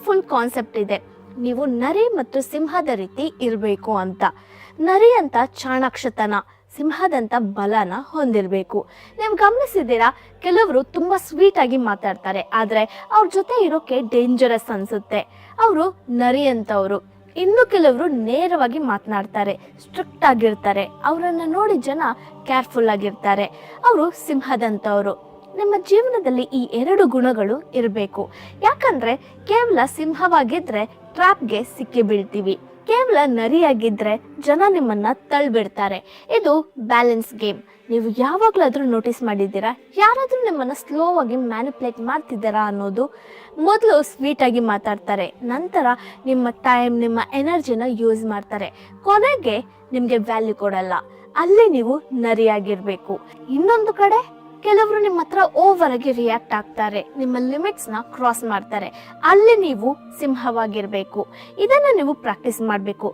Powerful concept ಇದೆ. ನೀವು ನರಿ ಮತ್ತು ಸಿಂಹದ ರೀತಿ ಇರಬೇಕು ಅಂತ. ನರಿ ಅಂತ ಚಾಣಾಕ್ಷತನ, ಸಿಂಹದಂತ ಬಲನ ಹೊಂದಿರಬೇಕು. ನೀವು ಗಮನಿಸಿದ್ದೀರಾ, ಕೆಲವರು ತುಂಬಾ ಸ್ವೀಟ್ ಆಗಿ ಮಾತಾಡ್ತಾರೆ, ಆದ್ರೆ ಅವ್ರ ಜೊತೆ ಇರೋಕೆ ಡೇಂಜರಸ್ ಅನ್ಸುತ್ತೆ, ಅವರು ನರಿ ಅಂತವ್ರು. ಇನ್ನು ಕೆಲವರು ನೇರವಾಗಿ ಮಾತನಾಡ್ತಾರೆ, ಸ್ಟ್ರಿಕ್ಟ್ ಆಗಿರ್ತಾರೆ, ಅವರನ್ನ ನೋಡಿ ಜನ ಕೇರ್ಫುಲ್ ಆಗಿರ್ತಾರೆ, ಅವರು ಸಿಂಹದಂತವರು. ನಿಮ್ಮ ಜೀವನದಲ್ಲಿ ಈ 2 ಗುಣಗಳು ಇರಬೇಕು. ಯಾಕಂದ್ರೆ ಕೇವಲ ಸಿಂಹವಾಗಿದ್ರೆ ಟ್ರಾಪ್ಗೆ ಸಿಕ್ಕಿ ಬೀಳ್ತೀವಿ, ಕೇವಲ ನರಿಯಾಗಿದ್ರೆ ಜನ ನಿಮ್ಮನ್ನ ತಳ್ಳಿಬಿಡ್ತಾರೆ. ಇದು ಬ್ಯಾಲೆನ್ಸ್ ಗೇಮ್. ನೀವು ಯಾವಾಗ್ಲಾದ್ರೂ ನೋಟಿಸ್ ಮಾಡಿದ್ದೀರಾ, ಯಾರಾದ್ರೂ ನಿಮ್ಮನ್ನ ಸ್ಲೋ ಆಗಿ ಮ್ಯಾನಿಪುಲೇಟ್ ಮಾಡ್ತಿದ್ದಾರಾ ಅನ್ನೋದು? ಮೊದಲು ಸ್ವೀಟ್ ಆಗಿ ಮಾತಾಡ್ತಾರೆ, ನಂತರ ನಿಮ್ಮ ಟೈಮ್, ನಿಮ್ಮ ಎನರ್ಜಿನ ಯೂಸ್ ಮಾಡ್ತಾರೆ, ಕೊನೆಗೆ ನಿಮ್ಗೆ ವ್ಯಾಲ್ಯೂ ಕೊಡಲ್ಲ. ಅಲ್ಲಿ ನೀವು ನರಿಯಾಗಿರ್ಬೇಕು. ಇನ್ನೊಂದು ಕಡೆ ಕೆಲವರು ನಿಮ್ಮ ಹತ್ರ ಓವರ್ ಆಗಿ ರಿಯಾಕ್ಟ್ ಆಗ್ತಾರೆ, ನಿಮ್ಮ ಲಿಮಿಟ್ಸ್ ನ ಕ್ರಾಸ್ ಮಾಡ್ತಾರೆ, ಅಲ್ಲಿ ನೀವು ಸಿಂಹವಾಗಿರ್ಬೇಕು. ಇದನ್ನ ನೀವು ಪ್ರಾಕ್ಟೀಸ್ ಮಾಡಬೇಕು.